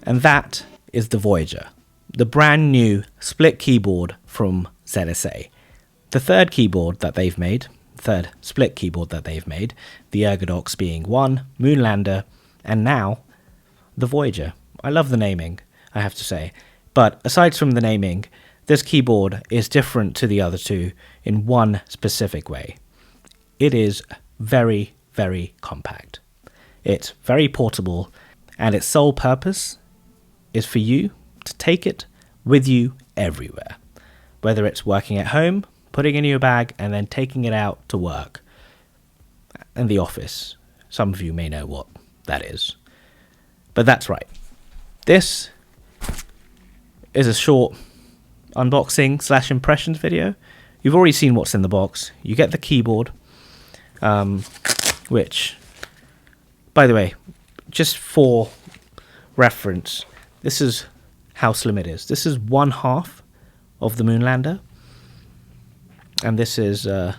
And that is the Voyager, the brand new split keyboard from ZSA. The third keyboard that they've made, third split keyboard that they've made, the ergonomic being one, Moonlander, and now the Voyager. I love the naming, I have to say. But aside from the naming, this keyboard is different to the other two in one specific way. It is very, very compact. It's very portable, and its sole purpose is for you to take it with you everywhere. Whether it's working at home, putting it in your bag, and then taking it out to work in the office. Some of you may know what that is. But that's right. This is a short unboxing / impressions video. You've already seen what's in the box. You get the keyboard, which, by the way, just for reference, this is how slim it is. This is 1/2 of the Moonlander, and this is the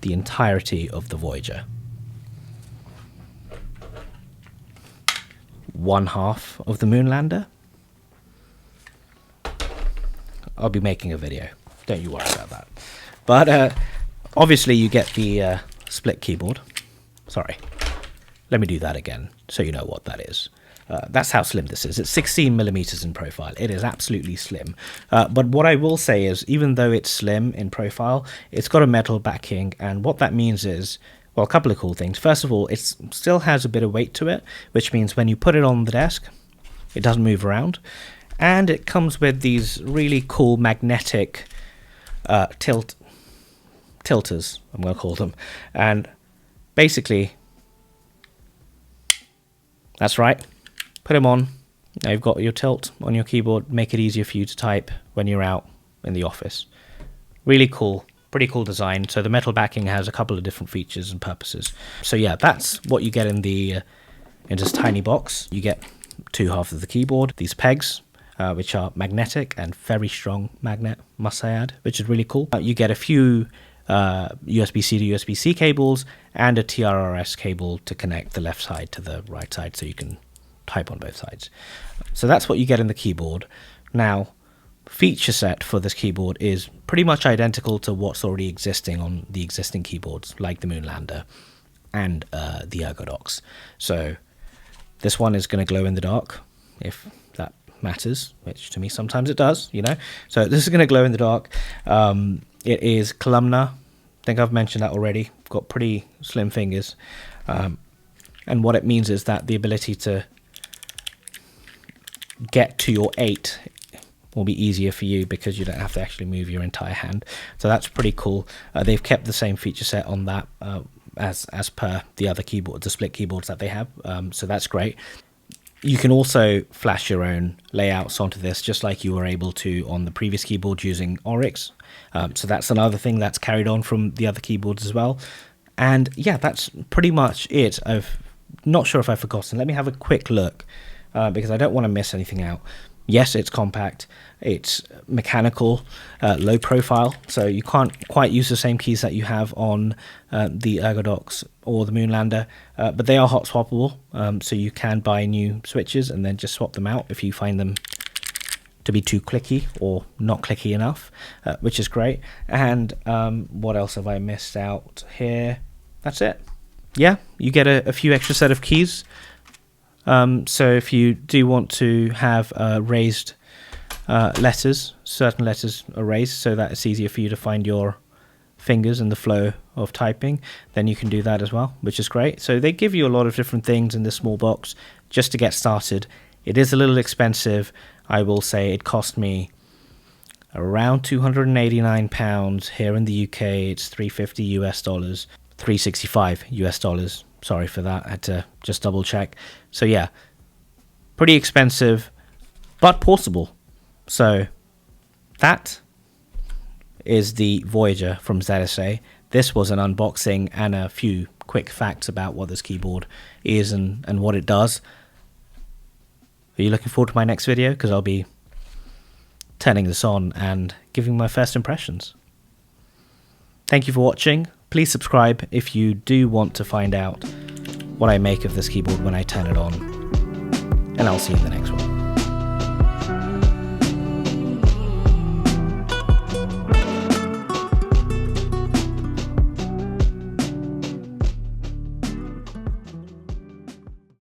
entirety of the Voyager. 1/2 of the Moonlander. I'll be making a video. Don't you worry about that. But obviously you get the split keyboard. Sorry. Let me do that again so you know what that is. That's how slim this is. It's 16 millimeters in profile. It is absolutely slim. But what I will say is, even though it's slim in profile, it's got a metal backing, and what that means is, well, a couple of cool things. First of all, it still has a bit of weight to it, which means when you put it on the desk, it doesn't move around. And it comes with these really cool magnetic tilters, I'm going to call them. And basically, that's right. Put them on. Now you've got your tilt on your keyboard. Make it easier for you to type when you're out in the office. Really cool. Pretty cool design. So the metal backing has a couple of different features and purposes. So yeah, that's what you get in this tiny box. You get 2/2 of the keyboard, these pegs, which are magnetic and very strong magnet, must I add, which is really cool. You get a few USB-C to USB-C cables and a TRRS cable to connect the left side to the right side so you can type on both sides. So that's what you get in the keyboard. Now, feature set for this keyboard is pretty much identical to what's already existing on the existing keyboards, like the Moonlander and the ergonomic. So this one is going to glow in the dark, if that matters, which to me sometimes it does, you know. So this is going to glow in the dark. It is columnar. I think I've mentioned that already. Got pretty slim fingers. And what it means is that the ability to get to your 8 will be easier for you because you don't have to actually move your entire hand. So that's pretty cool. They've kept the same feature set on that as per the other keyboards, the split keyboards that they have. So that's great. You can also flash your own layouts onto this, just like you were able to on the previous keyboard using Oryx. So that's another thing that's carried on from the other keyboards as well. And yeah, that's pretty much it. I'm not sure if I've forgotten. Let me have a quick look because I don't want to miss anything out. Yes, it's compact, it's mechanical, low profile, so you can't quite use the same keys that you have on the ergonomic or the Moonlander, but they are hot swappable, so you can buy new switches and then just swap them out if you find them to be too clicky or not clicky enough, which is great. And what else have I missed out here? That's it. Yeah, you get a few extra set of keys. So if you do want to have raised letters, certain letters are raised so that it's easier for you to find your fingers in the flow of typing, then you can do that as well, which is great. So they give you a lot of different things in this small box just to get started. It is a little expensive. I will say it cost me around £289 here in the UK. It's $350 US, $365 US. Sorry for that, I had to just double check. So yeah, pretty expensive, but portable. So that is the Voyager from ZSA. This was an unboxing and a few quick facts about what this keyboard is and what it does. Are you looking forward to my next video? Because I'll be turning this on and giving my first impressions. Thank you for watching. Please subscribe if you do want to find out what I make of this keyboard when I turn it on. And I'll see you in the next one.